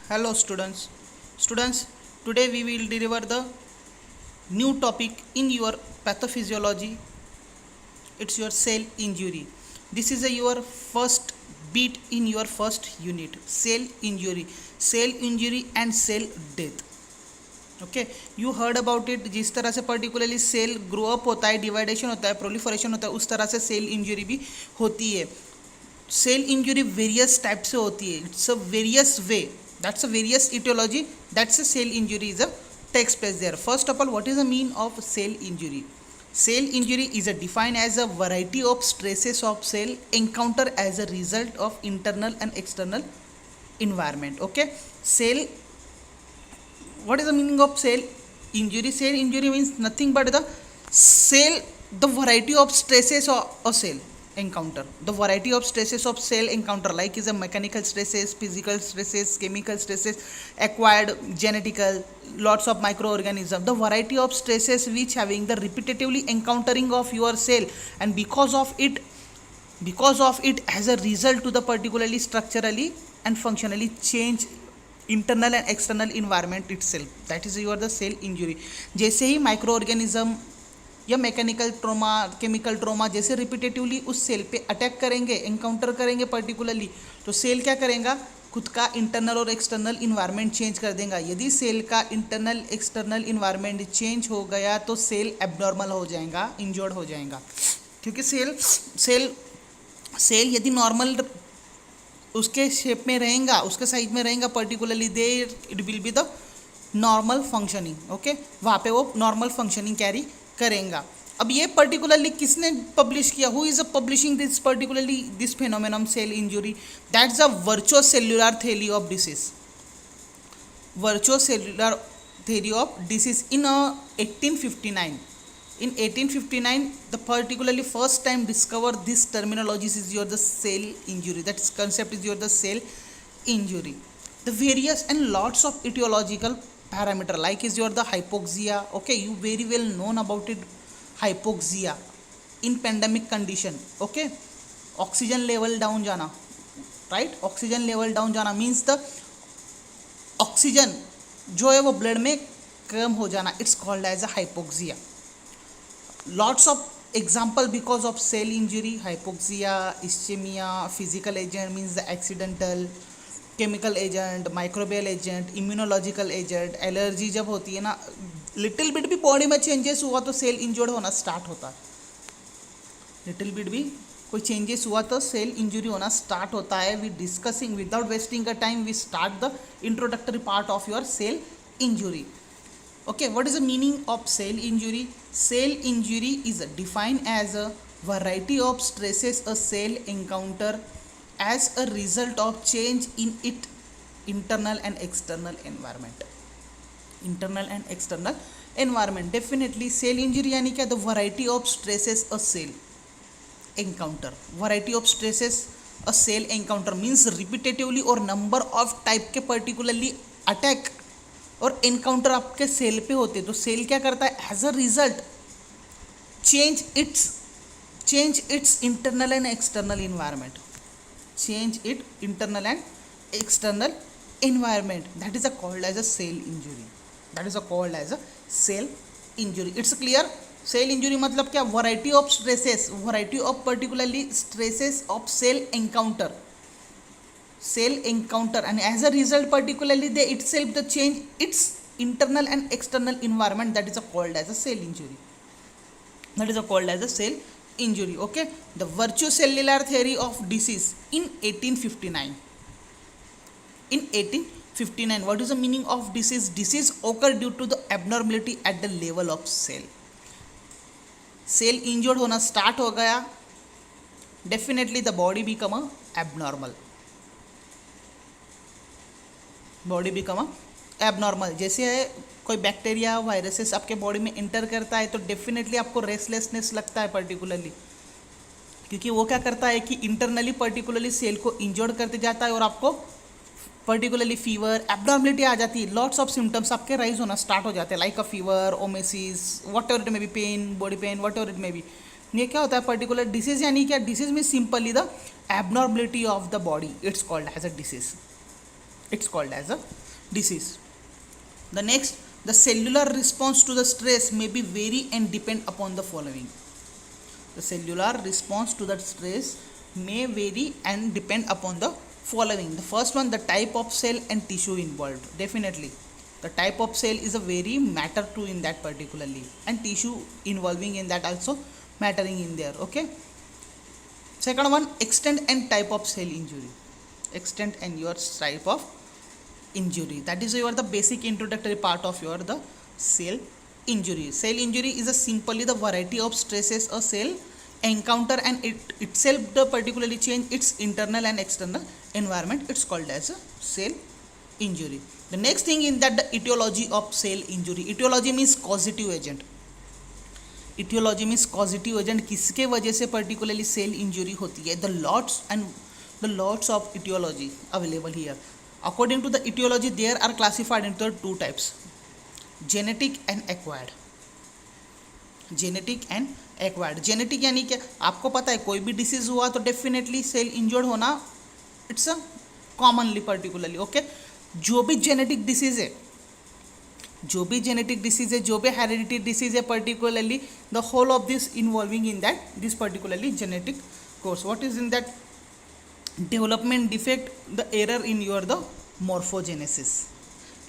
Hello students. Students, today we will deliver the new topic in your pathophysiology. It's your cell injury. This is your first beat in your first unit. Cell injury and cell death. Okay you heard about it. जिस तरह से particularly cell grow up होता है, डिवाइडेशन होता है, proliferation होता है, उस तरह से सेल इंजरी भी होती है. सेल इंजरी वेरियस टाइप से होती है. It's a various way. That's a various etiology. That's a cell injury is a takes place there. First of all, what is the mean of cell injury? Cell injury is defined as a variety of stresses of cell encounter as a result of internal and external environment. Okay, cell. What is the meaning of cell injury? Cell injury means nothing but the variety of stresses of a cell encounter. The variety of stresses of cell encounter, like is a mechanical stresses, physical stresses, chemical stresses, acquired, genetical, lots of microorganisms. The variety of stresses which having the repetitively encountering of your cell, and because of it as a result to the particularly structurally and functionally change internal and external environment itself. That is your the cell injury. जैसे ही micro organism या mechanical trauma, chemical trauma जैसे repetitively उस cell पे attack करेंगे, encounter करेंगे particularly, तो cell क्या करेगा, खुद का इंटरनल और एक्सटर्नल इन्वायरमेंट चेंज कर देगा. यदि सेल का इंटरनल एक्सटर्नल इन्वायरमेंट चेंज हो गया तो सेल एबनॉर्मल हो जाएगा, इंजर्ड हो जाएगा. क्योंकि सेल यदि नॉर्मल उसके शेप में रहेगा, उसके साइज में रहेगा particularly, they it will be the normal functioning. Okay, वहाँ पे वो नॉर्मल फंक्शनिंग कैरी करेगा. अब ये पर्टिकुलरली किसने पब्लिश किया? Who is publishing this particularly this phenomenon cell injury? That's a virtual cellular theory of disease. Virtual cellular theory of disease in 1859. In 1859, the particularly first time discovered this terminology is your the cell injury. That concept is your the cell injury. The various and lots of etiological parameter like is your the hypoxia. Okay, you very well known about it. Hypoxia in pandemic condition. Okay, oxygen level down jana, right? Oxygen level down jana means the oxygen जो है वो blood में कम हो जाना. It's called as a hypoxia. Lots of example because of cell injury, hypoxia, ischemia, physical agent means the accidental, chemical agent, microbial agent, immunological agent. Allergy जब होती है ना, लिटिल बिट भी बॉडी में चेंजेस हुआ तो सेल इंजर्ड होना start होता है. लिटिल बिट भी कोई चेंजेस हुआ तो सेल इंजरी होना स्टार्ट होता है. We discussing without wasting a time we start the introductory part of your cell injury. Okay, what is the meaning of cell injury? Cell injury is defined as a variety of stresses a cell encounter as a result of change in its internal and external environment. Internal and external environment. Definitely cell injury यानी क्या? The variety of stresses a cell encounter. Variety of stresses a cell encounter means repetitively or number of type के particularly attack और encounter आपके cell पे होते. तो cell क्या करता है? As a result change its internal and external environment. Change it internal and external environment. That is a called as a cell injury. That is a called as a cell injury. It's clear? Cell injury मतलब क्या? Variety of stresses, variety of particularly stresses of cell encounter. Cell encounter and as a result particularly they itself the change its internal and external environment. That is called as a cell injury. That is called as a cell injury. Okay, the verticellular theory of disease in 1859. In 1859, what is the meaning of disease? Disease occur due to the abnormality at the level of cell. Cell injured होना start हो गया, definitely the body become a abnormal. Body become abnormal. जैसे कोई bacteria, viruses आपके body में inter करता है तो डेफिनेटली आपको रेस्टलेसनेस लगता है पर्टिकुलरली, क्योंकि वो क्या करता है कि इंटरनली पर्टिकुलरली सेल को इंजर्ड करते जाता है और आपको पर्टिकुलरली फीवर, एबनॉर्मलिटी आ जाती है. लॉट्स ऑफ सिम्टम्स आपके राइज होना स्टार्ट हो जाते हैं like a fever, emesis, whatever it may be, pain, body pain, whatever it may be. ये क्या होता है? पर्टिकुलर डिसीज यानी क्या? डिसीज में simply the abnormality of the body. It's called as a disease. It's called as a disease. The next, the cellular response to the stress may be vary and depend upon the following. The cellular response to the stress may vary and depend upon the following. The first one, the type of cell and tissue involved. Definitely, the type of cell is a very matter to in that particularly, and tissue involving in that also mattering in there. Okay. Second one, extent and type of cell injury. Extent and your type of injury, that is your the basic introductory part of your the cell injury. Cell injury is a simply the variety of stresses a cell encounter and it itself the particularly change its internal and external environment. It's called as a cell injury. The next thing in that, the etiology of cell injury. Etiology means causative agent. etiology means causative agent, किसके वजह से particularly cell injury होती है. The lots of etiology available here. According to the etiology, there are classified into two types: genetic and acquired. Genetic and acquired. Genetic यानी क्या, आपको पता है कोई भी डिसीज हुआ तो डेफिनेटली सेल इंजर्ड होना it's a commonly particularly. Okay, जो भी जेनेटिक डिसीज है, जो भी हेरिडिटी डिसीज है particularly, the whole of this involving in that this particularly genetic course. What is in that? Development defect, the error in your the morphogenesis,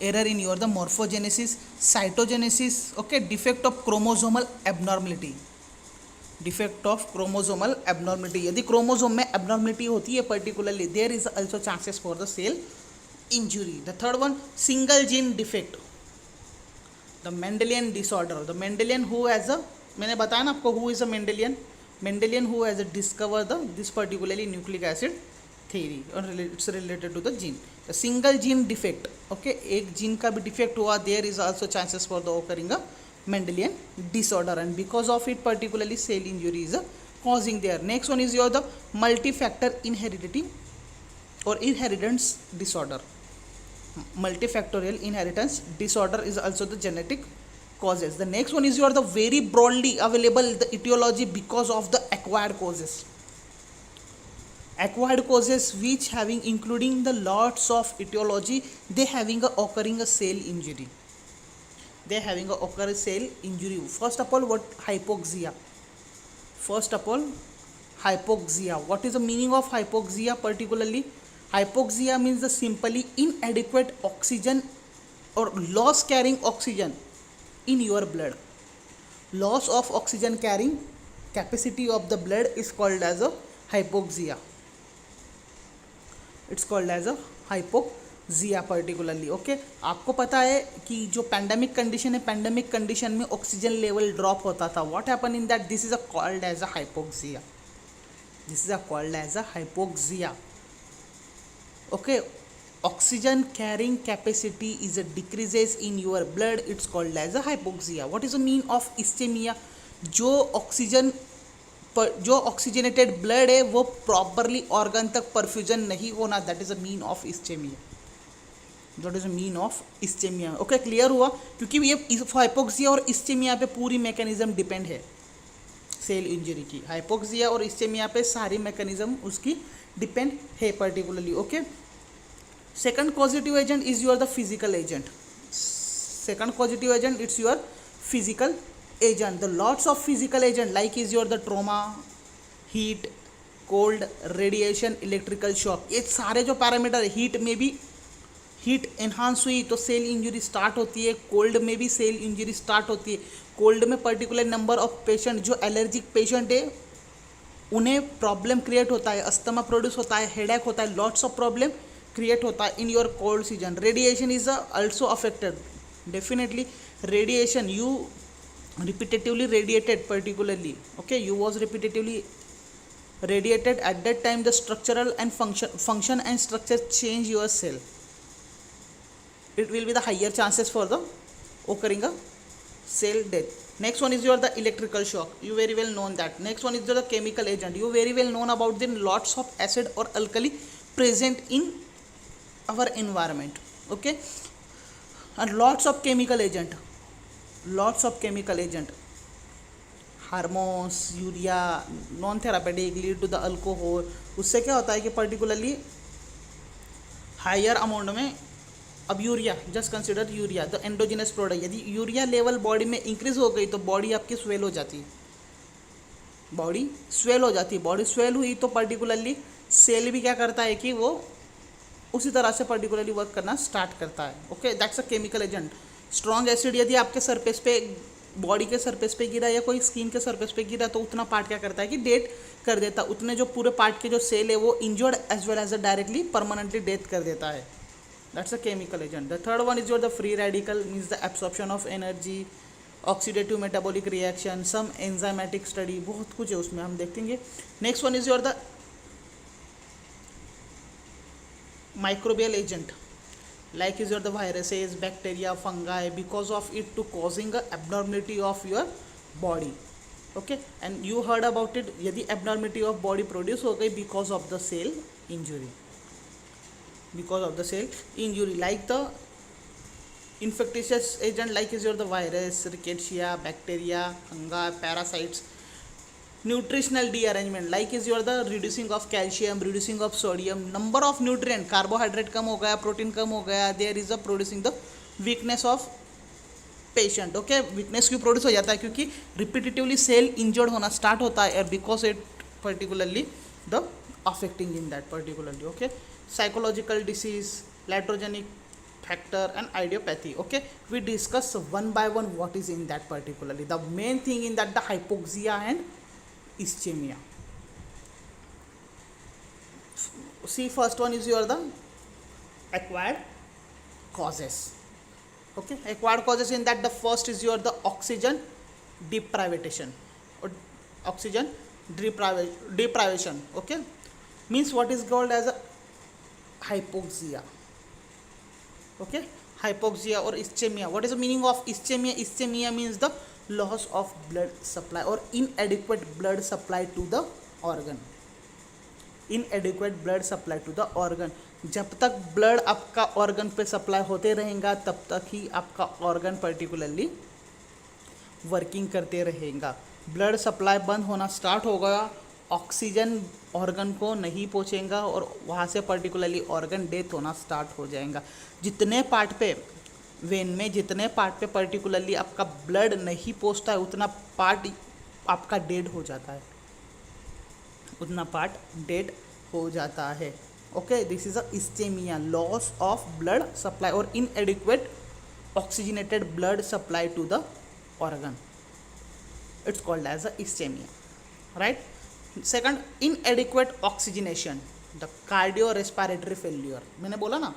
error in your the morphogenesis, cytogenesis. Okay, defect of chromosomal abnormality, यदि chromosome में abnormality होती है particularly, there is also chances for the cell injury. The third one, single gene defect, the Mendelian disorder. The Mendelian who has a, मैंने बताया ना आपको who is a Mendelian who has discover the this particularly nucleic acid theory, or it's related to the gene. The single gene defect, okay, एक gene का भी defect हुआ, there is also chances for the occurring a Mendelian disorder, and because of it particularly cell injury is causing there. Next one is your the multifactor inheritability or inheritance disorder. Multifactorial inheritance disorder is also the genetic causes. The next one is your the very broadly available the etiology because of the acquired causes. Acquired causes which having including the lots of etiology, they having a occurring a cell injury. First of all, what hypoxia? What is the meaning of hypoxia particularly? Hypoxia means the simply inadequate oxygen or loss carrying oxygen in your blood. Loss of oxygen carrying capacity of the blood is called as a hypoxia. It's called as a hypoxia particularly. Okay, आपको पता है कि जो pandemic condition है, pandemic condition में oxygen level drop होता था. What happen in that? This is a called as a hypoxia. Okay, oxygen carrying capacity is a decreases in your blood, it's called as a hypoxia. What is the mean of ischemia? जो oxygenated blood है वो properly organ तक perfusion नहीं होना, that is a mean of ischaemia. Okay, clear हुआ? क्योंकि ये hypoxia और इस्चेमिया पे पूरी मैकेनिज्म डिपेंड है सेल इंजरी की. हाइपोक्सिया और इस्चेमिया पे सारी मैकेनिज्म उसकी डिपेंड है particularly. Okay, second positive agent is your the physical agent. It's your physical agent. The lots of physical agent like is your the trauma, heat, cold, radiation, electrical shock. ये सारे जो parameter है, heat में भी heat enhance हुई तो cell injury start होती है, कोल्ड में भी सेल इंजरी स्टार्ट होती है. कोल्ड में पर्टिकुलर नंबर ऑफ पेशेंट जो एलर्जिक पेशेंट है उन्हें प्रॉब्लम क्रिएट होता है, अस्थमा प्रोड्यूस होता है, हेडेक होता है, लॉट्स ऑफ प्रॉब्लम क्रिएट होता है in your cold season. Radiation is also affected. Definitely radiation, you repetitively radiated particularly, okay, you was repetitively radiated at that time, the structural and function and structure change your cell, it will be the higher chances for the occurring a cell death. Next one is your the electrical shock, you very well known that. Next one is the chemical agent, you very well known about the lots of acid or alkali present in our environment, okay, and lots of chemical agent, hormones, urea, non therapeutic, lead to the alcohol. उससे क्या होता है कि particularly higher amount में, अब urea, just consider urea the endogenous product, यदि urea level body में increase हो गई तो बॉडी आपकी स्वेल हो जाती है, बॉडी स्वेल हो जाती है। बॉडी स्वेल हुई तो पर्टिकुलरली सेल भी क्या करता है कि वो उसी तरह से पर्टिकुलरली वर्क करना स्टार्ट करता है। Okay, that's a chemical agent. Strong acid यदि आपके सरफेस पे, बॉडी के सरफेस पे गिरा या कोई स्किन के सरफेस पे गिरा तो उतना पार्ट क्या करता है कि डेथ कर देता है, उतने जो पूरे पार्ट के जो सेल है वो injured as well as a directly permanently death कर देता है। That's a chemical agent. The third one is your the free radical, means the absorption of energy, oxidative metabolic reaction, some enzymatic study, बहुत कुछ है उसमें, हम देखेंगे। Next one is your the microbial agent, like is your the viruses, bacteria, fungi, because of it to causing a abnormality of your body. Okay, and you heard about it, यदि abnormality of body produce हो गई because of the cell injury, because of the cell injury, like the infectious agent, like is your the virus, rickettsia, bacteria, fungi, parasites. Nutritional derangement, like is your the reducing of calcium, reducing of sodium, number of nutrient, carbohydrate कम हो गया, protein कम हो गया, there is a producing the weakness of patient. Okay, weakness क्यों produce हो जाता है? क्योंकि रिपीटेटिवली सेल इंजर्ड होना स्टार्ट होता है, और because it particularly the affecting in that particularly. Okay, psychological disease, iatrogenic factor and idiopathy. Okay, we discuss one by one what is in that particularly. The main thing in that the hypoxia and ischemia. See, first one is your the acquired causes. Okay, acquired causes, in that the first is your the oxygen deprivation or oxygen deprivation. Okay, means what is called as a hypoxia. Okay, hypoxia or ischemia. What is the meaning of ischemia? Ischemia means the loss of blood supply or inadequate blood supply to the organ. Inadequate blood supply to the organ. जब तक blood आपका organ पे supply होते रहेगा तब तक ही आपका organ particularly working करते रहेगा। ब्लड सप्लाई बंद होना स्टार्ट हो गया, ऑक्सीजन ऑर्गन को नहीं पहुँचेगा और वहाँ से पर्टिकुलरली ऑर्गन डेथ होना स्टार्ट हो जाएगा। जितने पार्ट पे वेन में, जितने पार्ट पे पर्टिकुलरली आपका ब्लड नहीं पहुँचता है उतना पार्ट आपका डेड हो जाता है, उतना पार्ट डेड हो जाता है। Okay, this is a ischemia, loss of blood supply और inadequate oxygenated blood supply to the organ, it's called as a ischemia, right. Second, inadequate oxygenation, the cardio respiratory failure. मैंने बोला ना,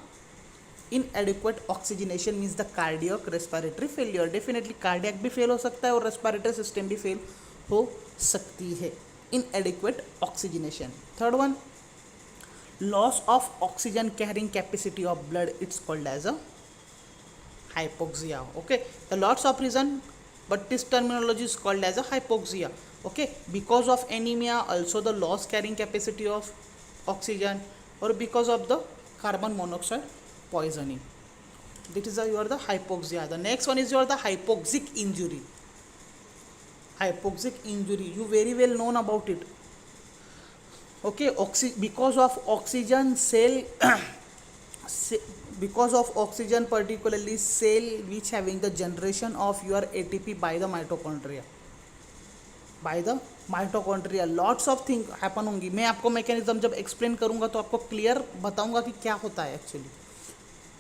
inadequate oxygenation means the cardiac respiratory failure. Definitely cardiac भी fail हो सकता है और respiratory system भी fail हो सकती है। Inadequate oxygenation. Third one, loss of oxygen carrying capacity of blood, it's called as a hypoxia. Okay, the lots of reason, but this terminology is called as a hypoxia. Okay, because of anemia, also the loss carrying capacity of oxygen, or because of the carbon monoxide poisoning. This is your the hypoxia. The next one is your the hypoxic injury. Hypoxic injury, you very well known about it. Okay, because of oxygen cell because of oxygen particularly cell which having the generation of your ATP by the mitochondria, lots of thing happen होंगी। मैं आपको mechanism जब explain करूंगा तो आपको clear बताऊंगा कि क्या होता है actually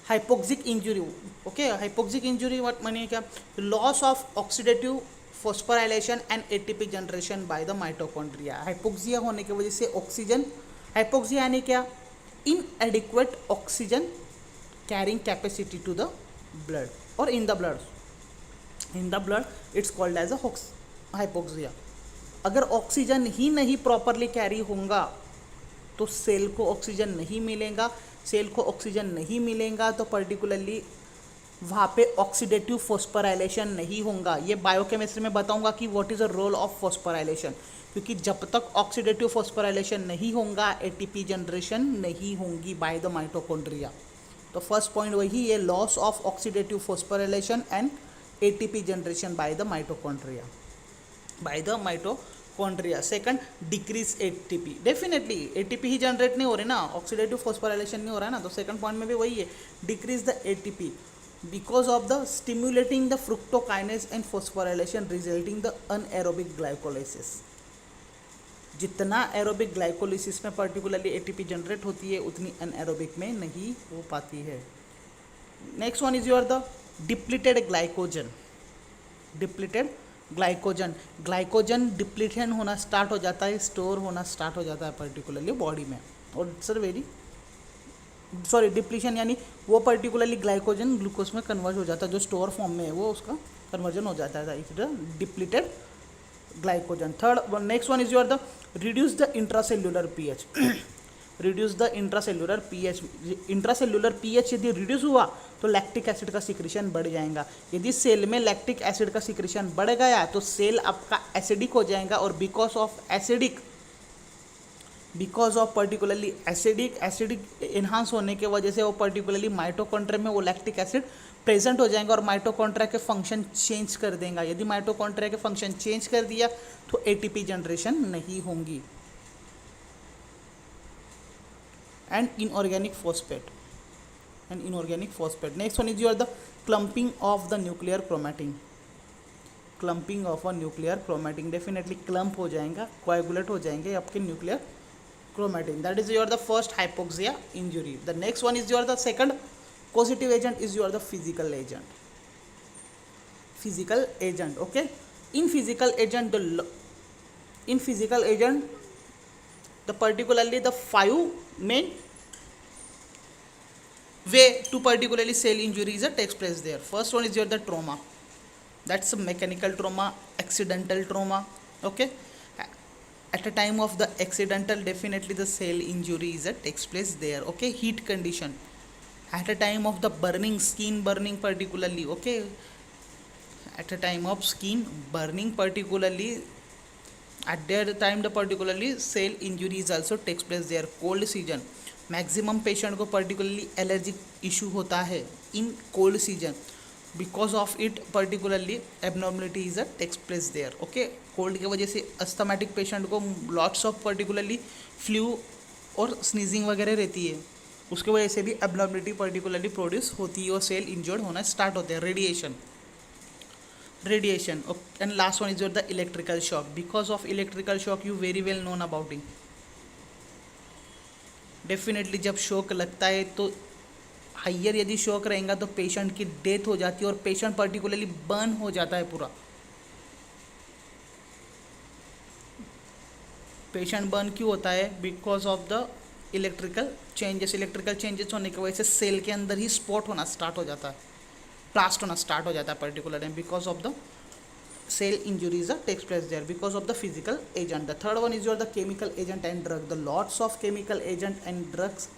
hypoxic injury. Okay, hypoxic injury what माने क्या? Loss of oxidative phosphorylation and ATP generation by the mitochondria. Hypoxia होने की वजह से ऑक्सीजन, हाइपोक्सिया यानी क्या? इनएडिक्वेट oxygen carrying capacity to the blood or in the blood it's called as a hypoxia. अगर oxygen ही नहीं प्रॉपरली कैरी होगा तो सेल को ऑक्सीजन नहीं मिलेगा, सेल को ऑक्सीजन नहीं मिलेगा तो पर्टिकुलरली वहाँ पे ऑक्सीडेटिव फॉस्फोराइलेशन नहीं होगा। ये बायोकेमिस्ट्री में बताऊंगा कि what is the role of phosphorylation, क्योंकि जब तक ऑक्सीडेटिव फॉस्फोराइलेशन नहीं होगा ATP जनरेशन नहीं होगी बाय द माइटोकॉन्ड्रिया। तो फर्स्ट पॉइंट वही है, loss of oxidative phosphorylation and ATP generation by the mitochondria, hypochondria. Second, decrease ATP. Definitely ATP he generate नहीं हो रही ना, ऑक्सीडेटिव फॉस्फोराइलेशन नहीं हो रहा है ना, तो सेकंड पॉइंट में भी वही है, decrease the ATP because of the stimulating the fructokinase and phosphorylation resulting the anaerobic glycolysis. जितना एरोबिक ग्लाइकोलिसिस में पर्टिकुलरली ATP जनरेट होती है उतनी अनएरोबिक में नहीं हो पाती है. Next one is your the depleted glycogen. Depleted glycogen, glycogen depletion होना स्टार्ट हो जाता है, स्टोर होना स्टार्ट हो जाता है पर्टिकुलरली बॉडी में. और सर डिप्लीशन यानी वो पर्टिकुलरली ग्लाइकोजन ग्लूकोज में कन्वर्ट हो जाता है, जो स्टोर फॉर्म में है वो उसका कन्वर्जन हो जाता है. It is depleted glycogen. Third next one is your the reduce the intracellular pH. Reduce the intracellular pH. Intracellular pH यदि रिड्यूस हुआ तो लैक्टिक एसिड का सिक्रेशन बढ़ जाएगा. यदि सेल में लैक्टिक एसिड का सिक्रेशन बढ़ गया तो सेल आपका एसिडिक हो जाएगा, और because of particularly acidic enhance होने के वजह से वो पर्टिकुलरली माइटोकॉन्ड्रिया में वो लैक्टिक एसिड प्रेजेंट हो जाएगा और माइटोकॉन्ड्रिया के फंक्शन चेंज कर देगा. यदि माइटोकॉन्ड्रिया के फंक्शन चेंज कर दिया तो एटीपी जनरेशन नहीं होंगी. And inorganic phosphate. Next one is your the clumping of the nuclear chromatin. Clumping of a nuclear chromatin, definitely clump हो जाएगा, कोएगुलेट हो जाएंगे आपके nuclear chromatin. That is your the first hypoxia injury. The next one is your the second causative agent is your the physical agent. Okay, in physical agent the particularly the 5 main way to particularly cell injuries takes place there. First one is your the trauma. That's a mechanical trauma, accidental trauma. Okay, at a time of the accidental, definitely the cell injury is takes place there. Okay, heat condition. At a time of the skin burning particularly. Okay, at a time of skin burning particularly, at that time the particularly cell injuries also takes place there. Cold season, maximum patient को particularly allergic issue होता है in cold season. Because of it particularly abnormality is takes place there. Okay, cold की वजह से asthmatic patient को lots of particularly flu और sneezing वगैरह रहती है, उसकी वजह से भी एबनॉर्मलिटी पर्टिकुलरली प्रोड्यूस होती है और सेल इंजर्ड होना स्टार्ट होते हैं. Radiation. And last one is your the electrical shock. Because of electrical shock you very well known about it. Definitely जब शॉक लगता है तो हाइयर यदि शॉक रहेगा तो पेशेंट की डेथ हो जाती है और पेशेंट पर्टिकुलरली बर्न हो जाता है पूरा. पेशेंट बर्न क्यों होता है? Because of the electrical changes होने की वजह से सेल के अंदर ही स्पॉट होना स्टार्ट हो जाता है, ब्लास्ट होना स्टार्ट हो जाता है particular, because of the cell injuries takes place there because of the physical agent. The third one is your the chemical agent and drug. The lots of chemical agent and drugs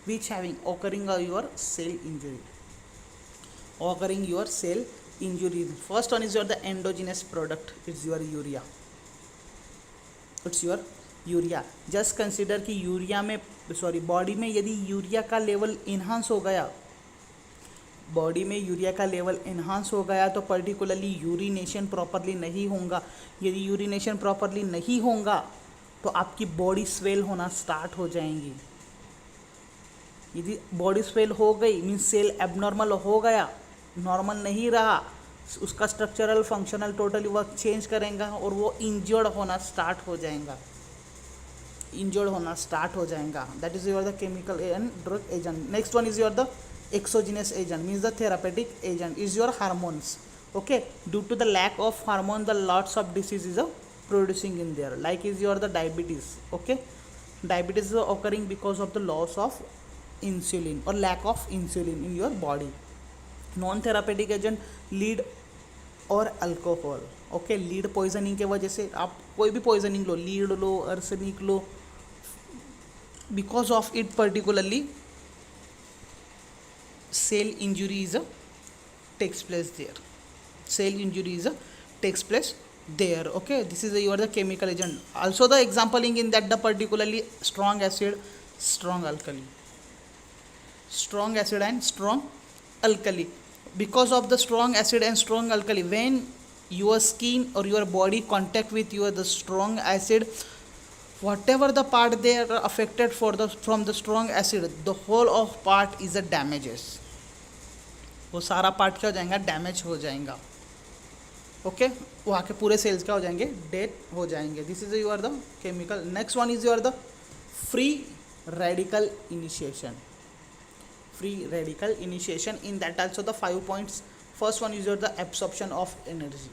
which having occurring your cell injury. First one is your the endogenous product. It's your urea. Just consider कि body में यदि urea का level enhance हो गया तो particularly urination properly नहीं होगा. यदि यूरिनेशन प्रॉपरली नहीं होगा तो आपकी बॉडी स्वेल होना स्टार्ट हो जाएंगी. यदि बॉडी स्वेल हो गई मीन्स सेल एबनॉर्मल हो गया, नॉर्मल नहीं रहा, उसका structural functional totally work change करेगा और वो इंजर्ड होना स्टार्ट हो जाएगा. That is your the chemical and drug agent. Next one is your the exogenous agent, means the therapeutic agent is your hormones. Okay, due to the lack of hormone the lots of diseases are producing in there, like is your the diabetes. Okay, diabetes is occurring because of the loss of insulin or lack of insulin in your body. Non therapeutic agent lead or alcohol. Okay, lead poisoning के वजह से आप कोई भी poisoning low, lead low, arsenic low, because of it particularly cell injuries takes place there. Okay, this is your the chemical agent. Also the exampling in that the particularly strong acid, strong alkali and strong alkali. Because of the strong acid and strong alkali, when your skin or your body contact with your the strong acid, whatever the part they are affected for the from the strong acid, the whole of part is a damages. वो सारा part क्या हो जाएगा, damage हो जाएगा. Okay वहाँ के पूरे सेल्स क्या हो जाएंगे, डेड हो जाएंगे. This is your the chemical. Next one is your the free radical initiation. Free radical initiation, in that also the 5 points. First one is your the absorption of energy.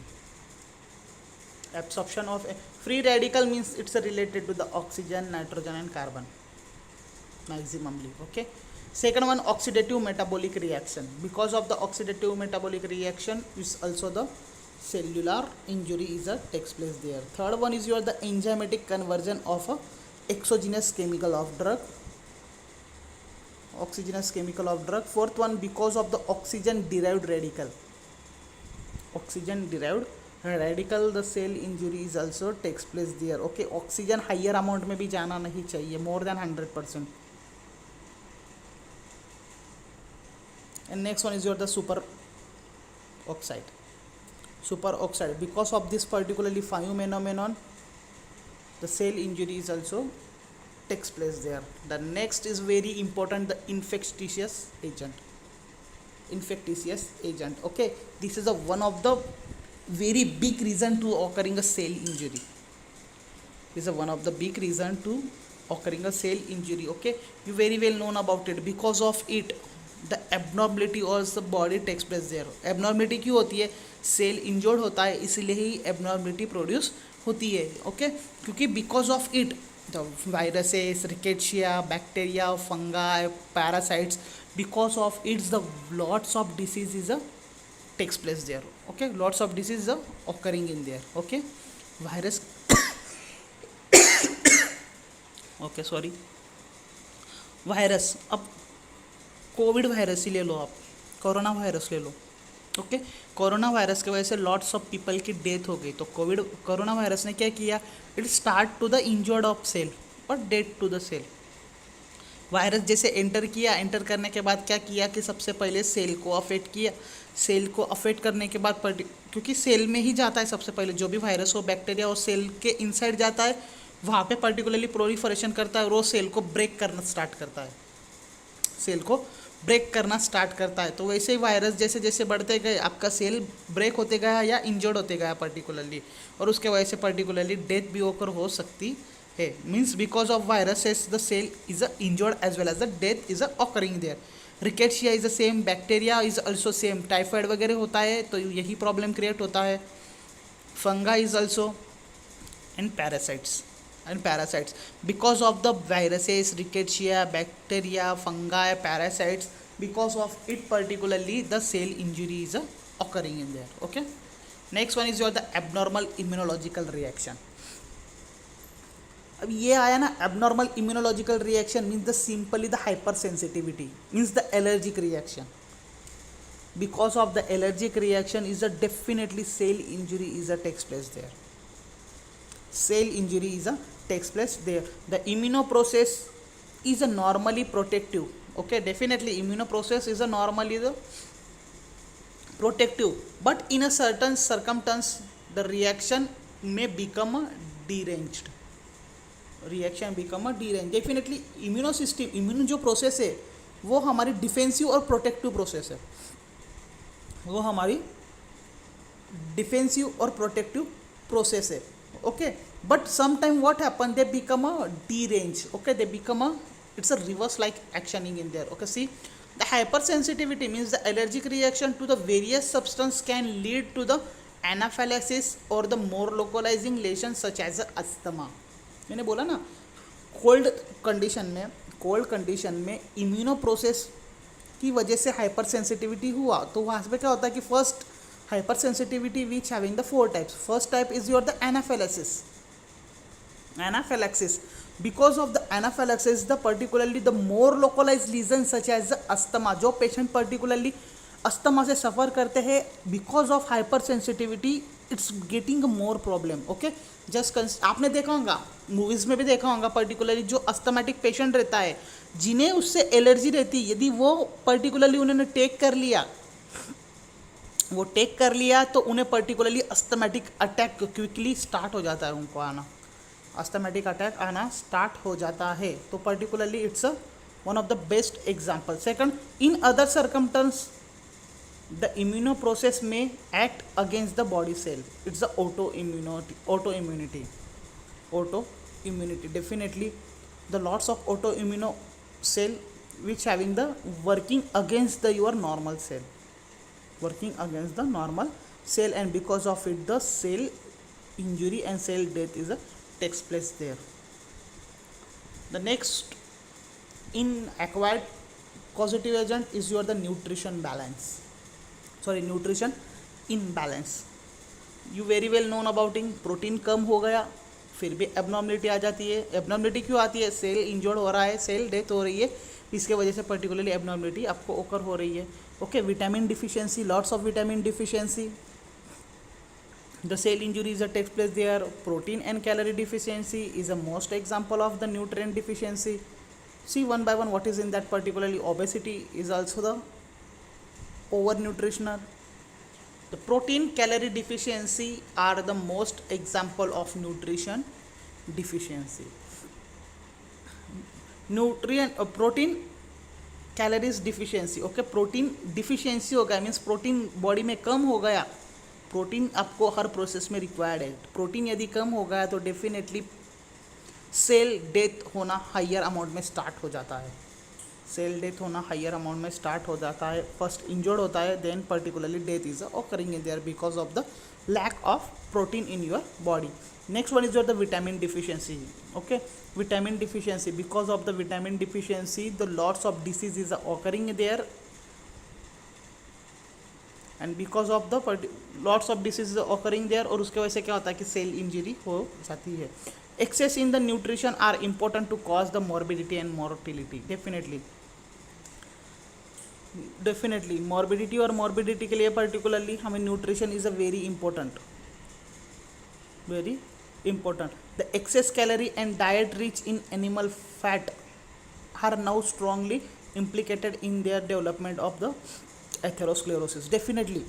Absorption of free radical means it's related to the oxygen, nitrogen and carbon maximally. Okay, second one, oxidative metabolic reaction. Because of the oxidative metabolic reaction is also the cellular injury is a takes place there. Third one is your the enzymatic conversion of a exogenous chemical of drug, oxygenous chemical of drug. Fourth one, because of the oxygen derived radical, oxygen derived radical the cell injury is also takes place there. Okay oxygen higher amount में भी जाना नहीं चाहिए, more than 100%. And next one is your the superoxide. Superoxide, because of this particularly phenomenon the cell injury is also takes place there. The next is very important, the infectious agent. Infectious agent. Okay, this is a one of the very big reason to occurring a cell injury. This is one of the big reason to occurring a cell injury. Okay, you very well known about it. Because of it the abnormality or the body takes place there. abnormality क्यों होती है, cell injured होता है इसलिए ही abnormality produce होती है. Okay क्योंकि because of it the viruses, rickettsia, bacteria, fungi, parasites, because of it the lots of disease is a takes place there. Okay, lots of diseases are occurring in there. Okay, virus okay sorry virus. अब Covid virus ही ले लो, आप corona virus ले लो. Okay corona virus की वजह से lots of people की death हो गई. तो कोरोना वायरस ने क्या किया, it start to the injured of cell और death to the cell. Virus जैसे एंटर किया, एंटर करने के बाद क्या किया कि सबसे पहले सेल को अफेक्ट किया. सेल को अफेक्ट करने के बाद क्योंकि सेल में ही जाता है सबसे पहले जो भी वायरस हो, बैक्टीरिया और सेल के इनसाइड जाता है, वहाँ पे पर्टिकुलरली प्रोलिफरेशन करता है और वो सेल को ब्रेक करना स्टार्ट करता है, सेल को ब्रेक करना स्टार्ट करता है. तो वैसे ही वायरस जैसे जैसे बढ़ते गए आपका सेल ब्रेक होते गया या इंजर्ड होते गया पर्टिकुलरली, और उसके वजह से पर्टिकुलरली डेथ भी ओकर हो सकती है. Means because of viruses the cell is a injured as well as the death is a occurring there. Rickettsia is the same, bacteria is also same, typhoid वगैरह होता है तो यही प्रॉब्लम क्रिएट होता है. Fungi is also and parasites because of the viruses, rickettsia, bacteria, fungi, parasites, because of it particularly the cell injury is occurring in there. Okay, next one is your the abnormal immunological reaction. अब ये आया ना, abnormal immunological reaction means the simply the hypersensitivity, means the allergic reaction. Because of the allergic reaction is a definitely cell injury is a takes place there. Cell injury is a takes place there. The immunoprocess is a normally protective. Okay, definitely immunoprocess is a normally the protective, but in a certain circumstance the reaction may become a deranged. Definitely immune जो process है वो हमारी defensive और protective process है, वो हमारी defensive और protective process है. Okay, but sometime what happen, they become a deranged. Okay, they become a, it's a reverse like actioning in there. Okay, see, the hypersensitivity means the allergic reaction to the various substance can lead to the anaphylaxis or the more localizing lesions such as asthma. मैंने बोला ना, cold condition में immuno process की वजह से hyper sensitivity हुआ, तो वहाँ पे क्या होता है कि first hyper sensitivity which having the 4 types. First type is your the anaphylaxis. Because of the anaphylaxis, the particularly the more localized lesions such as asthma, जो पेशेंट पर्टिकुलरली अस्थमा से सफ़र करते हैं, because of hyper sensitivity it's getting more problem. Okay, just आपने देखा होगा, movies में भी देखा होगा, पर्टिकुलरली जो अस्थमेटिक पेशेंट रहता है जिन्हें उससे एलर्जी रहती है, यदि वो पर्टिकुलरली उन्होंने टेक कर लिया वो टेक कर लिया तो उन्हें particularly asthmatic attack quickly start हो जाता है, उनको आना, अस्थमेटिक अटैक आना स्टार्ट हो जाता है। तो particularly it's one of the best example. Second, in other circumstance the immuno process may act against the body cell. It's the autoimmunity. Definitely the lots of autoimmune cell which having the working against the your normal cell, and because of it the cell injury and cell death is takes place there. The next in acquired causative agent is your the nutrition imbalance. You very well known about it, protein कम हो गया फिर भी abnormality आ जाती है। Abnormality क्यों आती है? सेल इंजर्ड हो रहा है, सेल डेथ हो रही है, इसके वजह से पर्टिकुलरली एबनॉर्मलिटी आपको ओकर हो रही है। Okay, vitamin deficiency, lots of vitamin deficiency, the cell injuries that takes place there. Protein and calorie deficiency is a most example of the nutrient deficiency. See one by one what is in that. Particularly obesity is also the overnutritional. The protein calorie deficiency are the most example of nutrition deficiency. Protein calories deficiency. Okay, protein deficiency हो गया means protein body में कम हो गया। Protein आपको हर process में required है। प्रोटीन यदि कम हो गया तो डेफिनेटली सेल डेथ होना हायर अमाउंट में स्टार्ट हो जाता है। सेल डेथ होना हायर अमाउंट में स्टार्ट हो जाता है। फर्स्ट इंजर्ड होता है, then particularly death is occurring in there because of the lack of protein in your body. Next one is your the vitamin deficiency. Okay, vitamin deficiency, because of the vitamin deficiency the lots of diseases are occurring there, and because of the lots of diseases are occurring there और उसके वजह से क्या होता है कि cell injury हो जाती है. Excess in the nutrition are important to cause the morbidity and mortality. Definitely morbidity और morbidity के लिए particularly हमें nutrition is a very important. The excess calorie and diet rich in animal fat are now strongly implicated in their development of the atherosclerosis. Definitely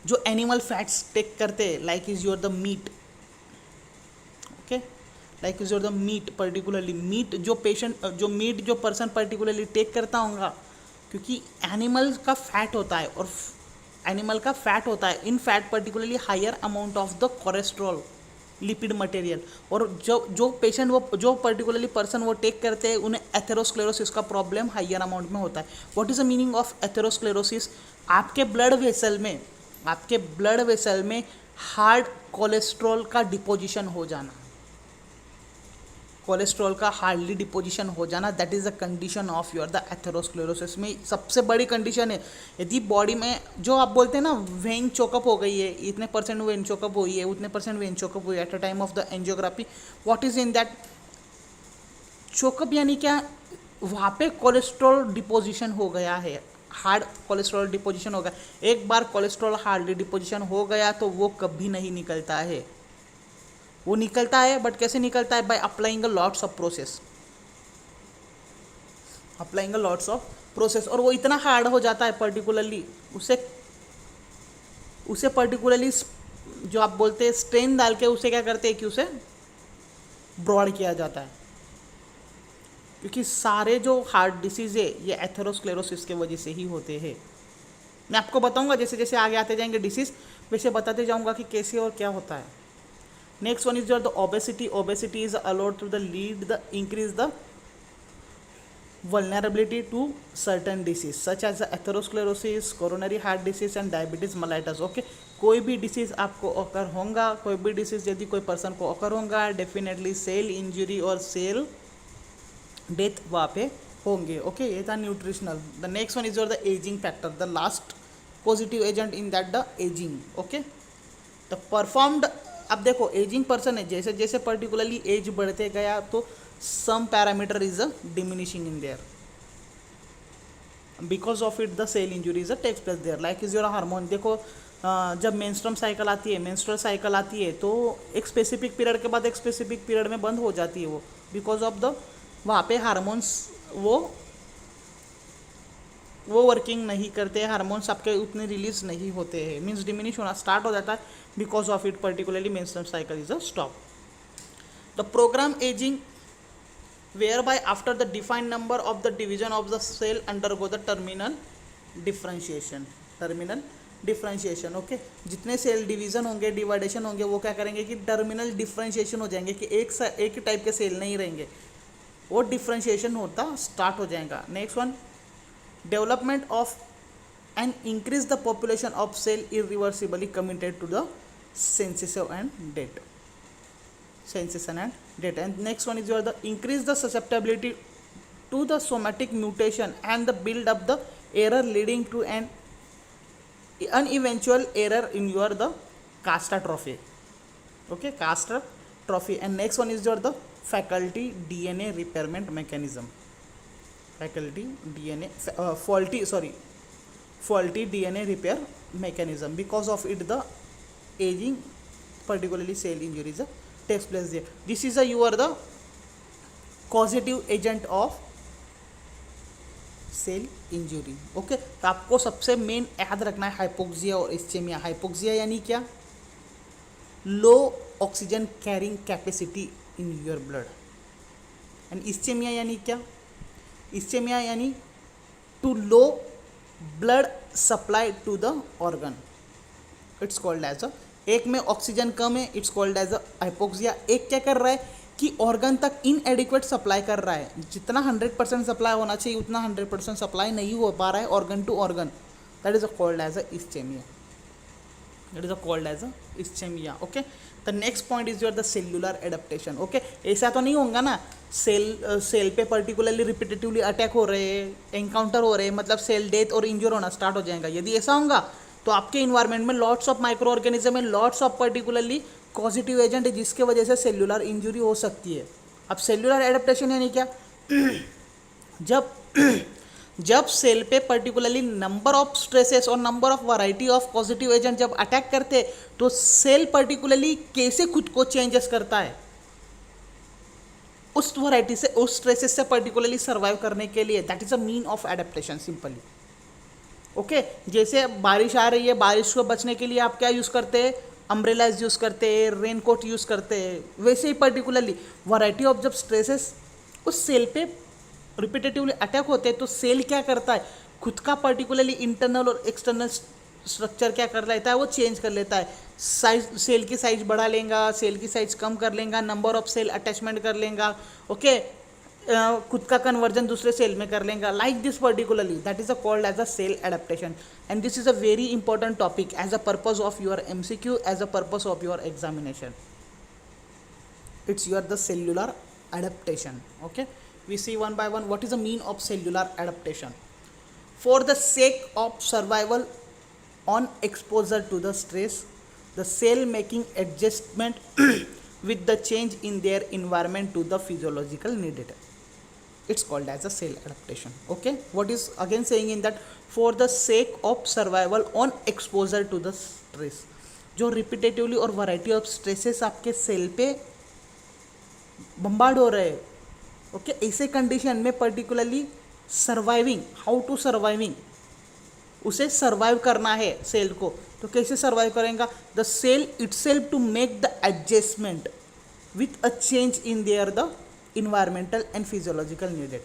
जो animal fats take करते हैं like is your the meat. Okay, like is your the meat, particularly meat जो patient जो meat जो person particularly take करता होगा, क्योंकि animal का fat होता है और एनिमल का फैट होता है. In fat particularly higher amount of the cholesterol lipid material, और जो पेशेंट वो जो पर्टिकुलरली पर्सन वो टेक करते हैं उन्हें एथेरोस्क्लेरोसिस का प्रॉब्लम हायर अमाउंट में होता है. What is the meaning of atherosclerosis? आपके ब्लड वेसल में हार्ड कोलेस्ट्रॉल का डिपोजिशन हो जाना, कोलेस्ट्रॉल का हार्डली डिपोजिशन हो जाना, that is the condition of your the atherosclerosis में सबसे बड़ी कंडीशन है. यदि बॉडी में जो आप बोलते हैं ना वेन चोकअप हो गई है, इतने परसेंट वेन चोकअप हुई है, उतने परसेंट वेन चोकअप हुई है at a time of the angiography, what is in that choke up? यानी क्या वहाँ पे कोलेस्ट्रॉल डिपोजिशन हो गया है, हार्ड कोलेस्ट्रॉल डिपोजिशन हो गया. एक बार कोलेस्ट्रॉल हार्डली डिपोजिशन हो गया तो वो कभी नहीं निकलता है. वो निकलता है बट कैसे निकलता है? By applying a lots of process. और वो इतना हार्ड हो जाता है पर्टिकुलरली उसे पर्टिकुलरली जो आप बोलते हैं स्ट्रेन डाल के उसे क्या करते हैं कि उसे ब्रॉड किया जाता है, क्योंकि सारे जो हार्ट डिसीज है ये एथेरोस्क्लेरोसिस के वजह से ही होते हैं. मैं आपको बताऊंगा जैसे जैसे आगे आते जाएंगे डिसीज, वैसे बताते जाऊंगा कि कैसे और क्या होता है. Next one is your the obesity. Obesity is allowed to the lead the increase the vulnerability to certain disease such as the atherosclerosis, coronary heart disease and diabetes mellitus. Okay, कोई भी डिसीज आपको occur होगा, कोई भी disease यदि कोई person को occur होगा, डेफिनेटली सेल इंजरी और सेल डेथ वहाँ पे होंगे. ओके, ये था nutritional. The next one is your the ageing factor, the last positive agent in that the ageing. Okay, the performed. अब देखो एजिंग पर्सन है, जैसे जैसे पर्टिकुलरली एज बढ़ते गया तो some parameter is a diminishing in there, because of it the cell injuries takes place there. Like is your hormone. देखो जब मेंस्ट्रुअल साइकिल आती है तो एक स्पेसिफिक पीरियड के बाद एक स्पेसिफिक पीरियड में बंद हो जाती है वो, बिकॉज ऑफ द वहाँ पे हार्मोन्स वो वो वर्किंग नहीं करते, हार्मोन्स आपके उतने रिलीज नहीं होते हैं, मीन्स डिमिनिश होना स्टार्ट हो जाता है because of it, particularly menstrual cycle is a stop. The program aging whereby after the defined number of the division of the cell undergo the terminal differentiation. terminal differentiation okay जितने cell division होंगे, डिवाइडेशन होंगे, वो क्या करेंगे कि terminal differentiation हो जाएंगे, कि एक ही टाइप के सेल नहीं रहेंगे, वो डिफरेंशिएशन होता स्टार्ट हो जाएगा. Next one, development of and increase the population of cell irreversibly committed to the sensitive and date. sensation and data. And next one is your the increase the susceptibility to the somatic mutation and the build up the error leading to an uneventual error in your the catastrophe. Okay, catastrophe. And next one is your the faculty DNA repairment mechanism. Faculty DNA faulty DNA repair mechanism. Because of it the aging, particularly cell injuries takes place there. This is you are the causative agent of cell injury. Okay, तो आपको सबसे main याद रखना है hypoxia और ischaemia. Hypoxia यानी क्या? Low oxygen carrying capacity in your blood. And ischemia यानी क्या? इस्चेमिया यानी to low blood supply to the organ. It's called as a, एक में ऑक्सीजन कम है, it's called as a hypoxia. एक क्या कर रहा है कि ऑर्गन तक इनएडिक्वेट सप्लाई कर रहा है, जितना 100% सप्लाई होना चाहिए उतना 100% सप्लाई नहीं हो पा रहा है organ to organ. That is called as a ischemia. That is called as a ischemia. Okay, the next point is your the cellular adaptation. Okay, ऐसा तो नहीं होगा ना सेल पे पर्टिकुलरली रिपीटेटिवली अटैक हो रहे हैं, एनकाउंटर हो रहे हैं, मतलब सेल डेथ और इंजर होना स्टार्ट हो जाएगा. यदि ऐसा होगा तो आपके इन्वायरमेंट में लॉट्स ऑफ माइक्रो ऑर्गेनिज्म है, lots of particularly positive agent है, जिसके वजह से सेल्यूलर इंजुरी हो सकती है. अब सेल्यूलर एडेप्टेशन यानी क्या? जब सेल पे पर्टिकुलरली नंबर ऑफ स्ट्रेसेस और number of variety of positive agent जब अटैक करते हैं तो सेल पर्टिकुलरली कैसे खुद को चेंजेस करता है उस वैरायटी से, उस स्ट्रेसेस से पर्टिकुलरली सर्वाइव करने के लिए. That is a mean of adaptation simply. Okay, जैसे बारिश आ रही है, बारिश को बचने के लिए आप क्या यूज़ करते हैं? अम्ब्रेलाज यूज़ करते हैं, रेनकोट यूज़ करते हैं. वैसे ही पर्टिकुलरली वैरायटी ऑफ जब स्ट्रेसेस उस सेल पे रिपीटेटिवली अटैक होते हैं तो सेल क्या करता है? खुद का पर्टिकुलरली इंटरनल और एक्सटर्नल स्ट्रक्चर क्या कर लेता है? वो चेंज कर लेता है. साइज, सेल की साइज बढ़ा लेगा, सेल की साइज कम कर लेगा, नंबर ऑफ सेल अटैचमेंट कर लेगा. ओके, खुद का कन्वर्जन दूसरे सेल में कर लेगा, like this particularly. That is a called as a cell adaptation. And this is a very important topic as a purpose of your MCQ, as a purpose of your examination. It's your the cellular adaptation. Okay, we see one by one what is the mean of cellular adaptation. For the sake of survival on exposure to the stress, the cell making adjustment with the change in their environment to the physiological needed. It's called as a cell adaptation. Okay, what is again saying in that, for the sake of survival on exposure to the stress, जो repetitively और variety of stresses आपके cell पे bombard हो रहे हैं. Okay, ऐसे condition में particularly surviving, how to surviving, उसे सर्वाइव करना है सेल को. तो कैसे सर्वाइव करेगा? The cell itself to make the adjustment with a change in their the environmental and physiological needed.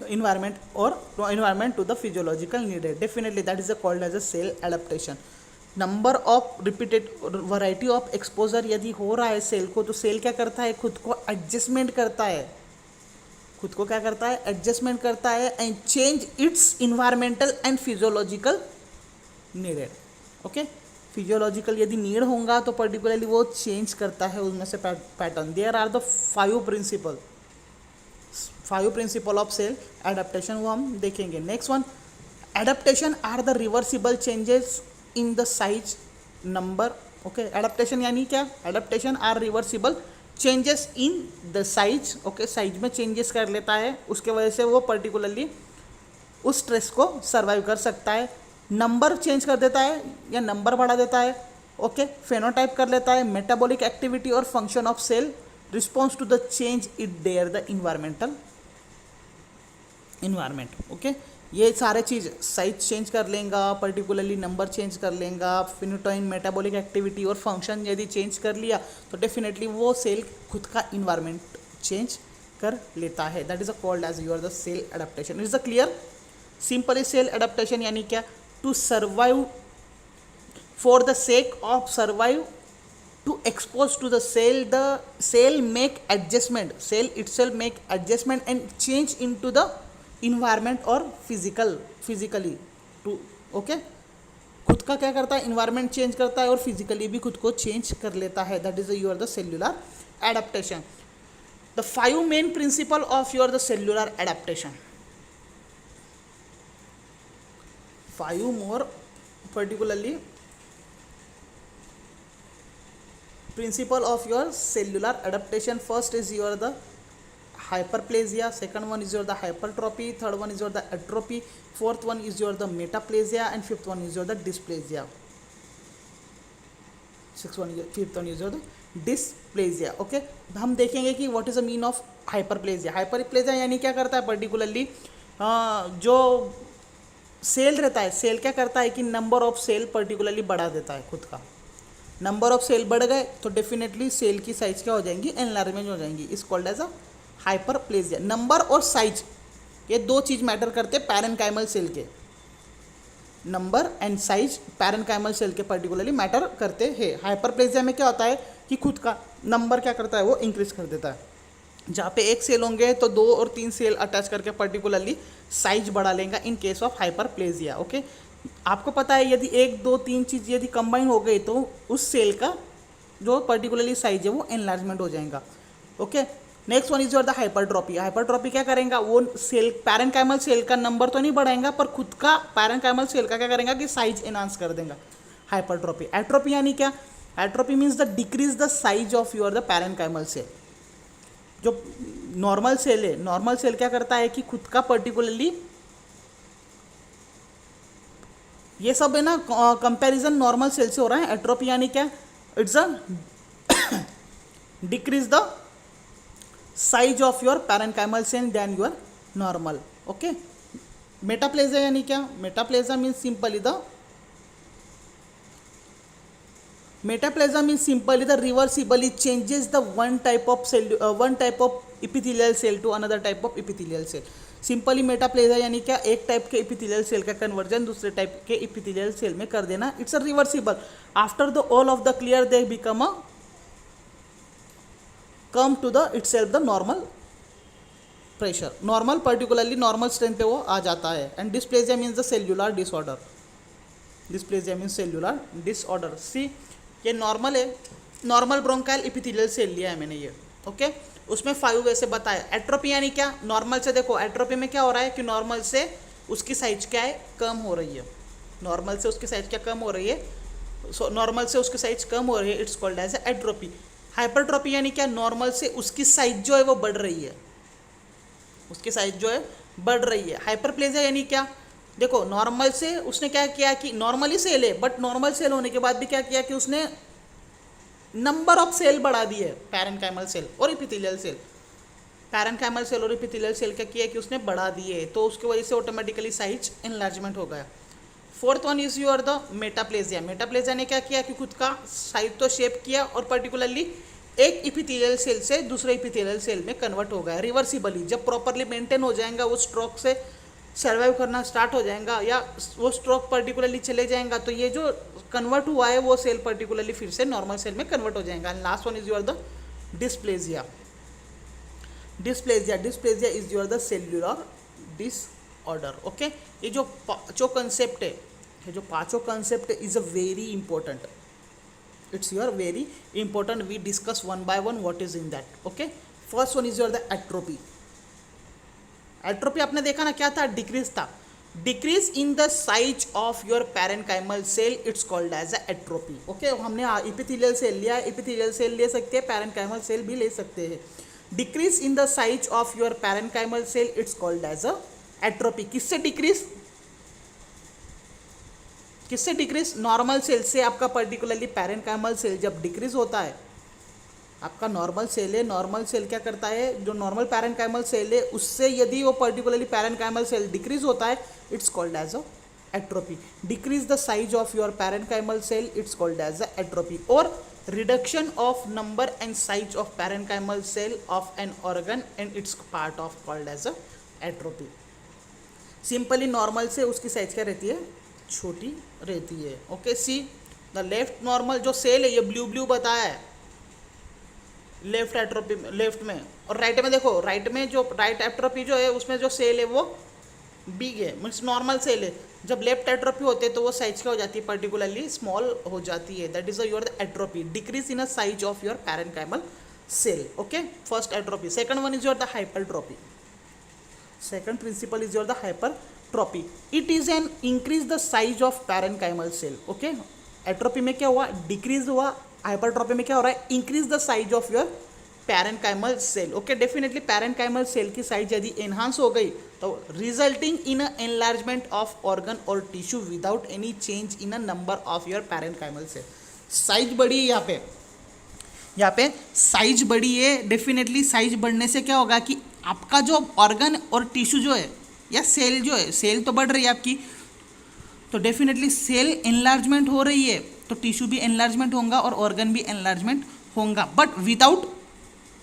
environment or environment to the physiological needed. Definitely that is called as a cell adaptation. Number of repeated variety of exposure यदि हो रहा है cell को, तो cell क्या करता है? खुद को एडजस्टमेंट करता है. खुद को क्या करता है? एडजस्टमेंट करता है and change its environmental and physiological needed. Okay, physiological यदि नीड होगा तो पर्टिकुलरली वो चेंज करता है उसमें से pattern. There are the 5 principle of cell adaptation, वो हम देखेंगे. Next one, adaptation are the reversible changes in the size number. Okay, adaptation यानी क्या? Adaptation are reversible changes in the size. Okay, size में चेंजेस कर लेता है, उसके वजह से वो पर्टिकुलरली उस स्ट्रेस को सर्वाइव कर सकता है. नंबर चेंज कर देता है या नंबर बढ़ा देता है. ओके, फेनोटाइप कर लेता है, मेटाबॉलिक एक्टिविटी और function of cell response to the change in their the environmental environment. Okay, ये सारे चीज़ साइज चेंज कर लेगा, पर्टिकुलरली नंबर चेंज कर लेगा, फिनोटाइन मेटाबॉलिक एक्टिविटी और फंक्शन यदि चेंज कर लिया तो डेफिनेटली वो सेल खुद का इन्वायरमेंट चेंज कर लेता है। That is a called as your the cell adaptation. Is a clear? Simply cell adaptation यानी क्या? To survive for the sake of survive, to expose to the cell make adjustment, cell itself make adjustment and change into the environment or physically to okay, खुद का क्या करता है? Environment change करता है और फिजिकली भी खुद को चेंज कर लेता है। That is your the cellular adaptation. The 5 main principle of your the cellular adaptation, 5 more particularly principle of your cellular adaptation. First is your the hyperplasia, second one is your the hypertrophy, third one is your the atrophy, fourth one is your the metaplasia and fifth one is your the dysplasia, fifth one is your the dysplasia. Okay, हम देखेंगे कि what is the mean of hyperplasia. Hyperplasia यानी क्या करता है? Particularly जो cell रहता है, सेल क्या करता है कि नंबर ऑफ सेल पर्टिकुलरली बढ़ा देता है खुद का। नंबर ऑफ सेल बढ़ गए तो डेफिनेटली सेल की साइज क्या हो जाएंगी? एनलार्जमेंट हो जाएंगी। Is called as a hyperplasia. Number और साइज ये दो चीज मैटर करते हैं पैरेन्काइमल सेल के। Number and size parenchymal cell के पर्टिकुलरली मैटर करते हैं। हाइपरप्लेजिया में क्या होता है कि खुद का नंबर क्या करता है? वो इंक्रीज कर देता है। जहाँ पे एक सेल होंगे तो 2 और 3 सेल अटैच करके पर्टिकुलरली साइज बढ़ा लेगा in case of hyperplasia. Okay, आपको पता है यदि 1 2 3 चीज़ यदि कंबाइन हो गई तो उस सेल का जो पर्टिकुलरली साइज है वो एनलार्जमेंट हो जाएगा। Okay, next one is your the hypertrophy. Hypertrophy क्या करेगा? वो सेल पैरेन्काइमल सेल का नंबर तो नहीं बढ़ाएगा पर खुद का पैरेन्काइमल सेल का क्या करेगा कि साइज एनहांस कर देगा। हाइपरट्रॉपी। एट्रोपी यानी क्या? Atrophy means the decrease the size of your the parenchymal cell. जो नॉर्मल सेल है, नॉर्मल सेल क्या करता है कि खुद का पर्टिकुलरली ये सब है ना कंपैरिजन नॉर्मल सेल से हो रहा है। एट्रोपी यानी क्या? It's a decrease the size of your parenchymal cell than your normal. Okay, metaplasia यानी क्या? Metaplasia means simply the Metaplasia means simply the reversibly changes the one type of epithelial cell to another type of epithelial cell. Simply metaplasia यानी क्या? एक type के epithelial cell का conversion दूसरे type के epithelial cell में कर देना। It's a reversible. After the all of the clear they become come to the itself the normal pressure, normal particularly normal strength पे वो आ जाता है। And dysplasia means the cellular disorder. Dysplasia means cellular disorder. See, ये normal है, normal bronchial epithelial cell लिया है मैंने ये। ओके, उसमें 5 वैसे बताया। एट्रोपी यानी क्या? नॉर्मल से देखो, एट्रोपी में क्या हो रहा है कि नॉर्मल से उसकी साइज क्या है? कम हो रही है। नॉर्मल से उसकी साइज क्या कम हो रही है? सो नॉर्मल से उसकी साइज कम हो रही है, it's called as atrophy. Hypertrophy यानी क्या? नॉर्मल से उसकी साइज जो है वो बढ़ रही है, उसकी साइज जो है बढ़ रही है। हाइपरप्लेजिया यानी क्या? देखो, नॉर्मल से उसने क्या किया कि नॉर्मली सेल है बट नॉर्मल सेल होने के बाद भी क्या किया कि उसने नंबर ऑफ सेल बढ़ा दिए, पैरेन्काइमल सेल और इपिथेलियल सेल। पैरेन्काइमल सेल और इपिथेलियल सेल क्या किया कि उसने बढ़ा दिए, तो उसकी वजह से ऑटोमेटिकली साइज एनलार्जमेंट हो गया। Fourth one is your the metaplasia. Metaplasia ने क्या किया कि खुद का साइज तो शेप किया और पर्टिकुलरली एक इपिथेलियल सेल से दूसरे इपिथेलियल सेल में कन्वर्ट हो गया रिवर्सिबली। जब प्रॉपरली मेंटेन हो जाएगा, वो स्ट्रोक से सर्वाइव करना स्टार्ट हो जाएगा या वो स्ट्रोक पर्टिकुलरली चले जाएगा तो ये जो कन्वर्ट हुआ है वो सेल पर्टिकुलरली फिर से नॉर्मल सेल में कन्वर्ट हो जाएगा। And last one is your the dysplasia. Dysplasia is your the cellular disorder. Okay, ये जो पांचों कंसेप्ट है, ये जो पांचों कंसेप्ट है is a very important. It's your very important. We discuss one by one what is in that. Okay, first one is your the atrophy. Atrophy आपने देखा ना क्या था? डिक्रीज था। Decrease in the size of your parenchymal cell, it's called as a atrophy. Okay, हमने epithelial cell लिया, epithelial cell ले सकते हैं, पैरेन्काइमल सेल भी ले सकते हैं। Decrease in the size of your parenchymal cell, it's called as a atrophy. किससे डिक्रीज? किससे डिक्रीज? नॉर्मल सेल से। आपका पर्टिकुलरली पैरेन्काइमल सेल जब डिक्रीज होता है आपका नॉर्मल सेल है, नॉर्मल सेल क्या करता है, जो नॉर्मल पैरेन्काइमल सेल है उससे यदि वो पर्टिकुलरली पैरेन्काइमल सेल डिक्रीज होता है, it's called as a atrophy. Decrease the size of your parenchymal cell, it's called as a atrophy. और reduction of number and size of parenchymal cell of an organ and its part of called as a atrophy. Simply normal से उसकी size क्या रहती है, छोटी रहती है. Okay, see the left normal जो सेल है, ये ब्लू ब्लू बताया है लेफ्ट एट्रोपी लेफ्ट में, और राइट में देखो, राइट में जो राइट एट्रोपी जो है उसमें जो सेल है वो बिग है, मीन्स नॉर्मल सेल है. जब लेफ्ट एट्रोपी होते हैं तो वो साइज क्या हो जाती है, पर्टिकुलरली स्मॉल हो जाती है. That is your atrophy, decrease in a size of your parenchymal cell. Okay, first atrophy. Second one is your the hypertrophy. Second principle is your the hypertrophy. It is an increase the size of parenchymal cell. Okay, atrophy में क्या हुआ, decrease हुआ. Hypertrophy में क्या हो रहा है, increase the size of your parenchymal cell. Okay, definitely parenchymal cell की साइज यदि एनहांस हो गई तो resulting in a enlargement of organ और tissue without any change in a number of your parenchymal cell. Size बढ़ी है यहाँ पे साइज बढ़ी है. डेफिनेटली साइज बढ़ने से क्या होगा कि आपका जो ऑर्गन और टिश्यू जो है या सेल जो है, सेल तो बढ़ रही है आपकी, तो डेफिनेटली सेल एनलार्जमेंट हो रही है तो टिश्यू भी एनलार्जमेंट होगा और ऑर्गन भी एनलार्जमेंट होगा, but without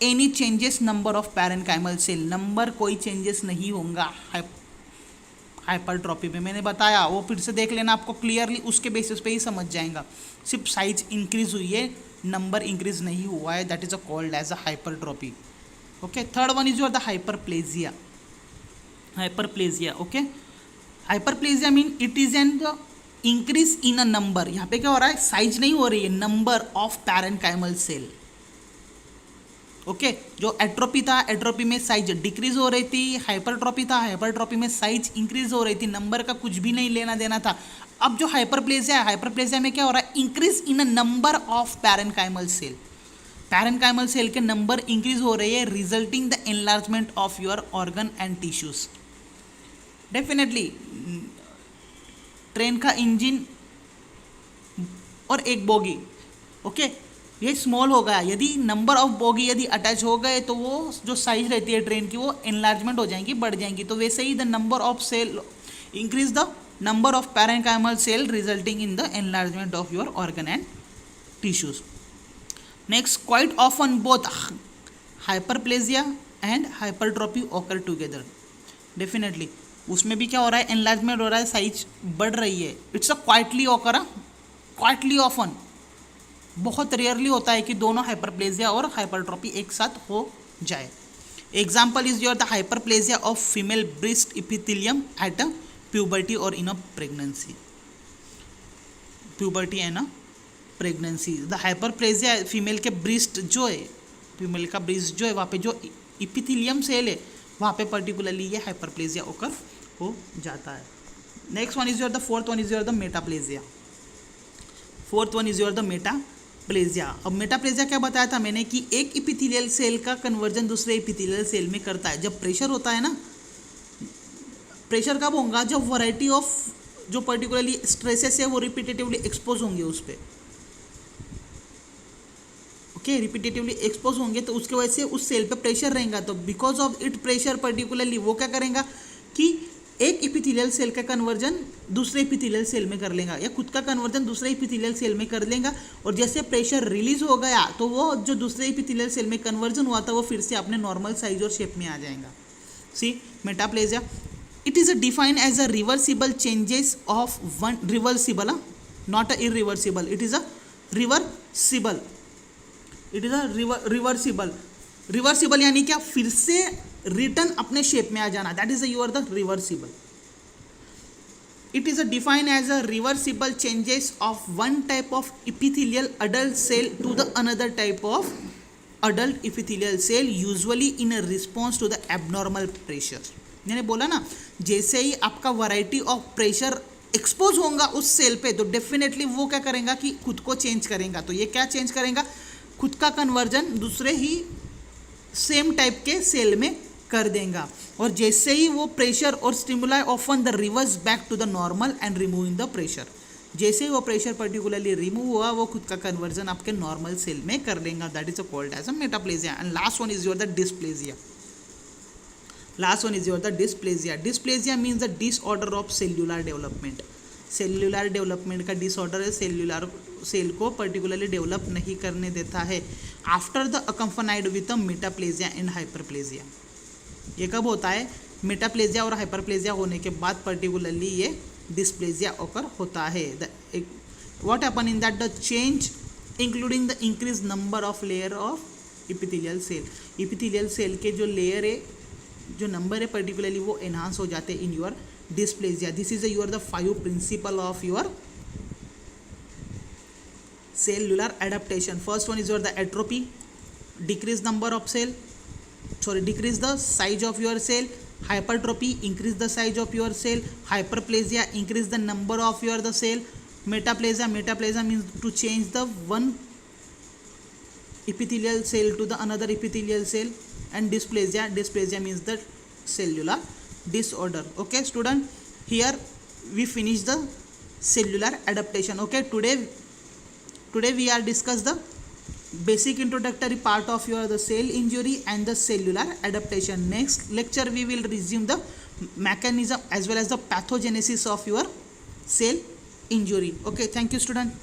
any changes number of parenchymal cell. Number कोई चेंजेस नहीं होगा हाइपरट्रोपी में. मैंने बताया, वो फिर से देख लेना, आपको क्लियरली उसके बेसिस पे ही समझ जाएगा. सिर्फ साइज इंक्रीज हुई है, नंबर इंक्रीज नहीं हुआ है. That is a called as a hypertrophy. Okay, third one is your the hyperplasia. Hyperplasia. Okay, hyperplasia mean it is an the increase in a number. यहाँ पे क्या हो रहा है, साइज नहीं हो रही है, number of parenchymal cell. Okay, जो एट्रोपी था, एट्रोपी में साइज डिक्रीज हो रही थी. हाइपरट्रोपी था, हाइपरट्रोपी में साइज इंक्रीज हो रही थी. नंबर का कुछ भी नहीं लेना देना था. अब जो हाइपरप्लेजिया है, हाइपरप्लेजिया में क्या हो रहा है, increase in a number of parenchymal cell. Parenchymal cell के नंबर इंक्रीज हो रही है, resulting the enlargement of your organ and tissues. Definitely train का इंजन और एक बोगी, ओके, ये स्मॉल हो गया. यदि नंबर ऑफ बोगी यदि अटैच हो गए तो वो जो साइज रहती है ट्रेन की वो एनलार्जमेंट हो जाएंगी, बढ़ जाएंगी. तो वैसे ही the number of cell increase the number of parenchymal cell resulting in the enlargement of your organ and tissues. Next, quite often both hyperplasia and hypertrophy occur together. Definitely उसमें भी क्या हो रहा है, एनलार्जमेंट हो रहा है, साइज बढ़ रही है. It's a quietly occur, quietly often. बहुत रेयरली होता है कि दोनों हाइपरप्लेजिया और हाइपरट्रोपी एक साथ हो जाए. Example is your the hyperplasia of female breast epithelium at a puberty और in a pregnancy. Puberty and a pregnancy. The hyperplasia female के ब्रेस्ट जो है, फीमेल का ब्रेस्ट जो है, वहाँ पे जो इपिथेलियम सेल है वहाँ पे पर्टिकुलरली ये हाइपरप्लेजिया ओकर हो जाता है. Next one is your the fourth one is your the metaplasia. Fourth one is your the metaplasia. अब मेटाप्लेजिया क्या बताया था मैंने कि एक इपिथेलियल सेल का कन्वर्जन दूसरे इपिथेलियल सेल में करता है. जब प्रेशर होता है ना, प्रेशर कब होगा, जब वैरायटी ऑफ जो पर्टिकुलरली स्ट्रेसेस है वो रिपीटेटिवली एक्सपोज होंगे उस पर. ओके, रिपीटेटिवली एक्सपोज होंगे तो उसके वजह से उस सेल पे प्रेशर रहेगा. तो because of it pressure particularly वो क्या करेगा कि एक इपिथेलियल सेल का कन्वर्जन दूसरे इपिथेलियल सेल में कर लेगा या खुद का कन्वर्जन दूसरे इपिथेलियल सेल में कर लेगा. और जैसे प्रेशर रिलीज हो गया तो वो जो दूसरे इपिथेलियल सेल में कन्वर्जन हुआ था वो फिर से अपने नॉर्मल साइज और शेप में आ जाएगा. See metaplasia, it is defined as a reversible changes of one, reversible, not a irreversible. It is a reversible. It is a reversible. Reversible यानी क्या, फिर से रिटर्न अपने शेप में आ जाना. That is your the reversible. It is defined as a reversible changes of one type of epithelial adult cell to the another type of adult epithelial cell, usually in response to the abnormal pressure. मैंने बोला ना, जैसे ही आपका variety of pressure expose होगा उस cell पे तो definitely वो क्या करेगा कि खुद को चेंज करेगा. तो ये क्या चेंज करेगा, खुद का कन्वर्जन दूसरे ही सेम टाइप के सेल में कर देगा. और जैसे ही वो प्रेशर और stimuli often the reverse back to the normal and removing the pressure. जैसे ही वो प्रेशर पर्टिकुलरली रिमूव हुआ वो खुद का कन्वर्जन आपके नॉर्मल सेल में कर देगा, that is called as a metaplasia. And last one is your the dysplasia. Last one is your the dysplasia. Dysplasia means the disorder of cellular development. Cellular development का disorder है, cellular cell को particularly develop नहीं करने देता है. After the accompanied with a metaplasia and hyperplasia. ये कब होता है? मेटाप्लेजिया और हाइपरप्लेजिया होने के बाद पर्टिकुलरली ये डिस्प्लेजिया ओकर होता है. What happen in that? The change including the increase number of layer of epithelial cell. Epithelial cell के जो लेयर है, जो नंबर है पर्टिकुलरली वो एनहांस हो जाते हैं in your dysplasia. This is your the 5 principle of your cellular adaptation. First one is your the atrophy, decrease number of cell, decrease the size of your cell. Hypertrophy, increase the size of your cell. Hyperplasia, increase the number of your the cell. Metaplasia means to change the one epithelial cell to the another epithelial cell. And dysplasia means the cellular disorder. Okay student, here we finish the cellular adaptation. Okay, today we are discuss the basic introductory part of your the cell injury and the cellular adaptation. Next lecture we will resume the mechanism as well as the pathogenesis of your cell injury. Okay, thank you student.